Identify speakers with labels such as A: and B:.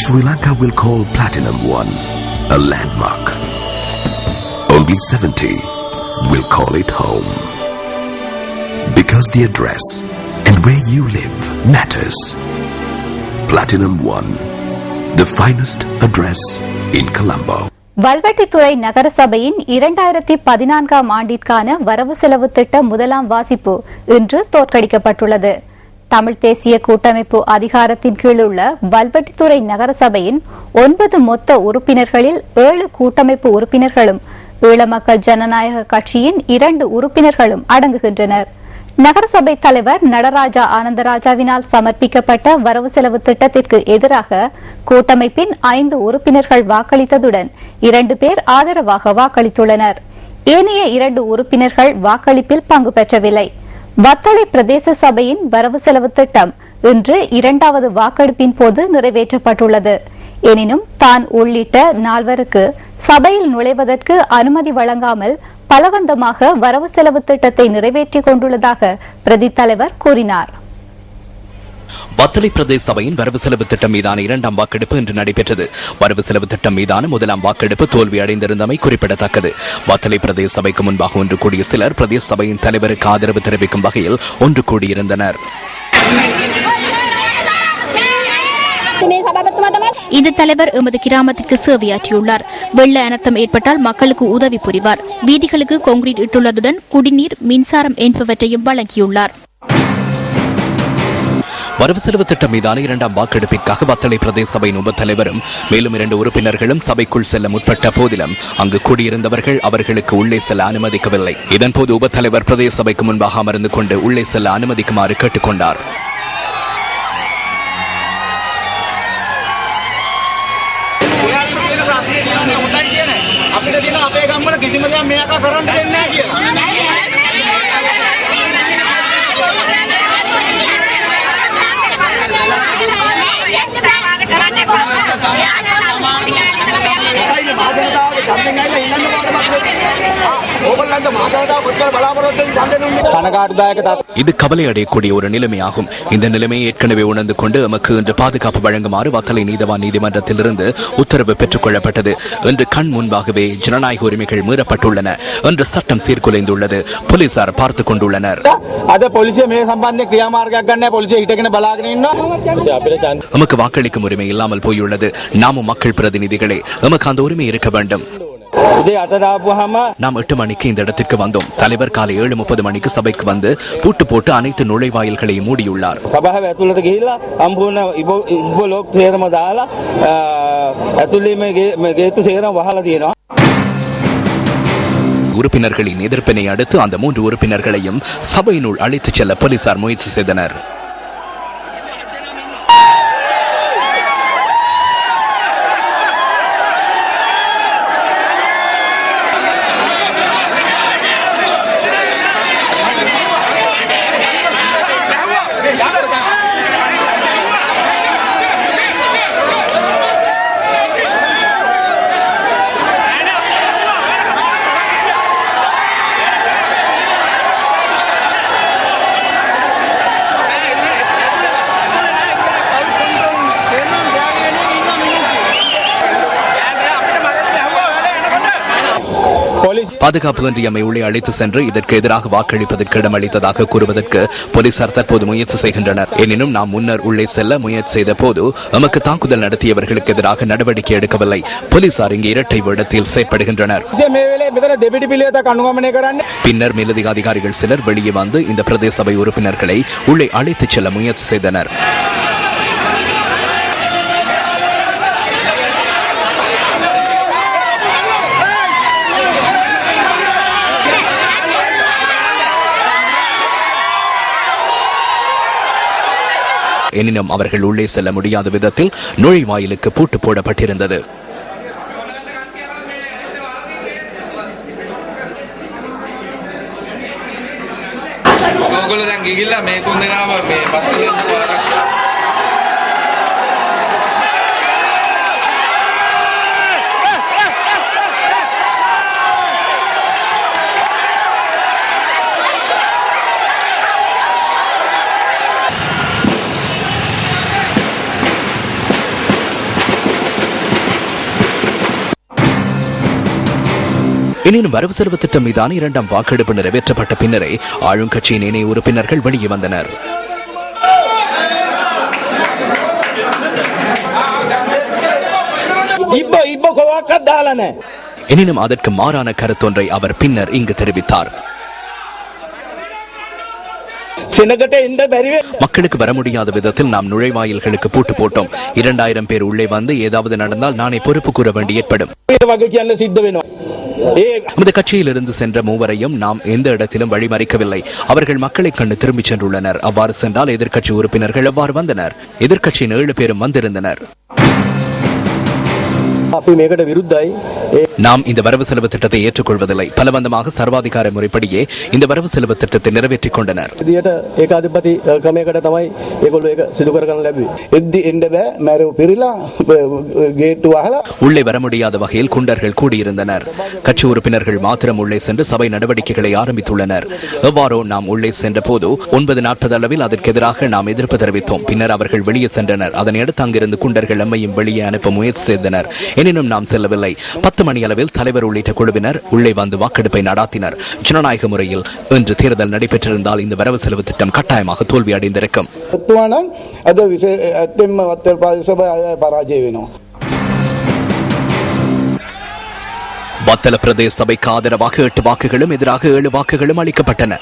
A: Sri Lanka will call Platinum One a landmark. Only 70 will call it home. Because the address and where you live matters. Platinum One, the finest address in Colombo.
B: Valvettithurai நகரசபையின் 2014ஆம் ஆண்டிற்கான வரவு செலவு திட்ட முதலாம் வாசிப்பு இன்று தோற்கடிக்கப்பட்டுள்ளது. தமிழ் தேசிய கூட்டமைப்பு அதிகாரத்தின் கீழ் உள்ள வல்வெட்டித்துறை நகரசபையின் 9 மொத்த உறுப்பினர்களில் 7 கூட்டமைப்பு உறுப்பினர்களும் ஈழ மக்கள் ஜனநாயக கட்சியின் 2 உறுப்பினர்களும் அடங்குகின்றனர். நகரசபை தலைவர் நடராஜா ஆனந்தராஜாவினால் சமர்ப்பிக்கப்பட்ட வரவு செலவு திட்டத்திற்கு எதிராக கூட்டமைப்பின் 5 உறுப்பினர்கள் வாக்களித்ததுடன் 2 பேர் ஆதரவாக வாக்களித்துள்ளனர். ஏனைய 2 உறுப்பினர்கள் வாக்களிப்பில் பங்கு பெற்றவில்லை. வத்தளை பிரதேச சபையின் வரவு செலவு திட்டம் இன்று 2வது வாக்கெடுப்பின் போது நிறைவேற்றப்பட்டுள்ளது. எனினும் தான் உள்ளிட்ட 4 சபையில் நுழைவதற்கு அனுமதி வழங்காமல் பலவந்தமாக வரவு செலவு திட்டத்தை நிறைவேற்றிக் கொண்டுள்ளதாக பிரதி தலைவர் கூறினார்.
C: வத்தளை பிரதேச சபையின் வரவு செலவு திட்டம் மீதான 2ஆம் வாக்கெடுப்பு இன்று நடைபெற்றது. வரவு செலவு திட்டம் மீதான 1ஆம் வாக்கெடுப்பு தோல்வி அடைந்திருந்தமை குறிப்பிடத்தக்கது. வத்தளை பிரதேச சபைக்கு முன்பாக ஒன்று கூடிய சிலர் பிரதேச சபையின் தலைவருக்கு ஆதரவு தெரிவிக்கும் வகையில் ஒன்று கூடியிருந்தனர்.
D: இந்த தலைவர் எமது கிராமத்திற்கு சேவையாற்றியுள்ளார். வெள்ள அனர்த்தம் ஏற்பட்டால் மக்களுக்கு உதவி புரிவார். வீதிகளுக்கு கான்கிரீட் இட்டுள்ளதுடன் குடிநீர், மின்சாரம் என்பவற்றையும் வழங்கியுள்ளார்.
C: வரவு செலவு திட்டம் மீதான 2ஆம் வாக்கெடுப்பிற்காக வத்தளை பிரதேச சபையின் உபத்தலைவரும் மேலும் 2 உறுப்பினர்களும் சபைக்குள் செல்ல முற்பட்ட போதிலும் அங்கு கூடியிருந்தவர்கள் அவர்களுக்கு உள்ளே செல்ல அனுமதிக்கவில்லை. இதன்போது உபத்தலைவர் பிரதேச சபைக்கு முன்பாக அமர்ந்து கொண்டு உள்ளே செல்ல அனுமதிக்குமாறு கேட்டுக்கொண்டார். இது கவலை அடையக்கூடிய ஒரு நிலைமையாகும். இந்த நிலைமையை ஏற்கனவே உணர்ந்து கொண்டு எமக்கு இன்று பாதுகாப்பு வழங்குமாறு வத்தளை நீதவான் நீதிமன்றத்திலிருந்து உத்தரவு பெற்றுக் கொள்ளப்பட்டது. இன்று கண் முன்பாகவே ஜனநாயக உரிமைகள் மீறப்பட்டுள்ளன என்று சட்டம் சீர்குலைந்துள்ளது. போலீசார் பார்த்துக் கொண்டுள்ளனர். நமக்கு வாக்களிக்கும் உரிமை இல்லாமல் போயுள்ளது. நாமும் மக்கள் பிரதிநிதிகளே, நமக்கு அந்த உரிமை இருக்க வேண்டும். நாம் 8 மணிக்கு இந்த இடத்திற்கு வந்தோம். தலைவர் காலை 7:30 மணிக்கு சபைக்கு வந்து பூட்டு போட்டு அனைத்து நுழைவாயில்களையும் மூடியுள்ளார். உறுப்பினர்களின் எதிர்ப்பினை அடுத்து அந்த 3 உறுப்பினர்களையும் சபையினுள் அழைத்துச் செல்ல போலீசார் முயற்சி செய்தனர். பாதுகாப்பு இன்றியமை உள்ளே அழைத்து சென்று இதற்கு எதிராக வாக்களிப்பதற்கு இடமளித்ததாக கூறுவதற்கு போலீசார் தற்போது முயற்சி செய்கின்றனர். எனினும் நாம் முன்னர் உள்ளே செல்ல முயற்சி செய்த போது நமக்கு தாக்குதல் நடத்தியவர்களுக்கு எதிராக நடவடிக்கை எடுக்கவில்லை. போலீசார் இங்கு இரட்டை வேடத்தில் செயற்படுகின்றனர். பின்னர் மேலதிக அதிகாரிகள் சிலர் வெளியே வந்து இந்த பிரதேச சபை உறுப்பினர்களை உள்ளே அழைத்துச் செல்ல முயற்சி செய்தனர். எனினும் அவர்கள் உள்ளே செல்ல முடியாத விதத்தில் நுழைவாயிலுக்கு பூட்டு போடப்பட்டிருந்தது. எனினும் வரவு செலவு திட்டம் மீதான இரண்டாம் வாக்கெடுப்பு நிறைவேற்றப்பட்ட பின்னரே ஆளும் கட்சியின் இணைய உறுப்பினர்கள் வெளியே வந்தனர். எனினும் அதற்கு மாறான கருத்தொன்றை அவர் பின்னர் இங்கு தெரிவித்தார். மக்களுக்கு வர முடியாத விதத்தில் நாம் நுழைவாயில்களுக்கு பூட்டு போட்டோம். 2000 பேர் உள்ளே வந்து ஏதாவது நடந்தால் நானே பொறுப்பு கூற வேண்டி ஏற்படும். நமது கட்சியிலிருந்து சென்ற மூவரையும் நாம் எந்த இடத்திலும் வழிமறிக்கவில்லை. அவர்கள் மக்களை கண்டு திரும்பிச் சென்றுள்ளனர். அவ்வாறு சென்றால் எதிர்க்கட்சி உறுப்பினர்கள் எவ்வாறு வந்தனர்? எதிர்க்கட்சியின் 7 பேரும் வந்திருந்தனர். நாம் இந்த வரவு செலவு திட்டத்தை ஏற்றுக்கொள்வதில்லை. பலவந்தமாக சர்வாதிகார முறைப்படியே இந்த வரவு செலவு திட்டத்தை நிறைவேற்றிக் கொண்டனர். உள்ளே வர முடியாத வகையில் குண்டர்கள் கூடியிருந்தனர். கட்சி உறுப்பினர்கள் மாத்திரம் உள்ளே சென்று சபை நடவடிக்கைகளை ஆரம்பித்துள்ளனர். எவ்வாறோ நாம் உள்ளே சென்ற போது 9:40 அளவில் அதற்கு எதிராக நாம் எதிர்ப்பு தெரிவித்தோம். பின்னர் அவர்கள் வெளியே சென்றனர். அதனையடுத்து அங்கிருந்து குண்டர்கள் எம்மையும் வெளியே அனுப்ப முயற்சி செய்தனர். எனினும் நாம் செல்லவில்லை. 10 மணி அளவில் தலைவர் உள்ளிட்ட குழுவினர் உள்ளே வந்து வாக்கெடுப்பை நடாத்தினர். ஜனநாயக முறையில் இன்று தேர்தல் நடைபெற்றிருந்தால் இந்த வரவு செலவு திட்டம் கட்டாயமாக தோல்வி அடைந்திருக்கும். வத்தல பிரதேச சபைக்கு ஆதரவாக 8 வாக்குகளும் எதிராக 7 வாக்குகளும் அளிக்கப்பட்டன.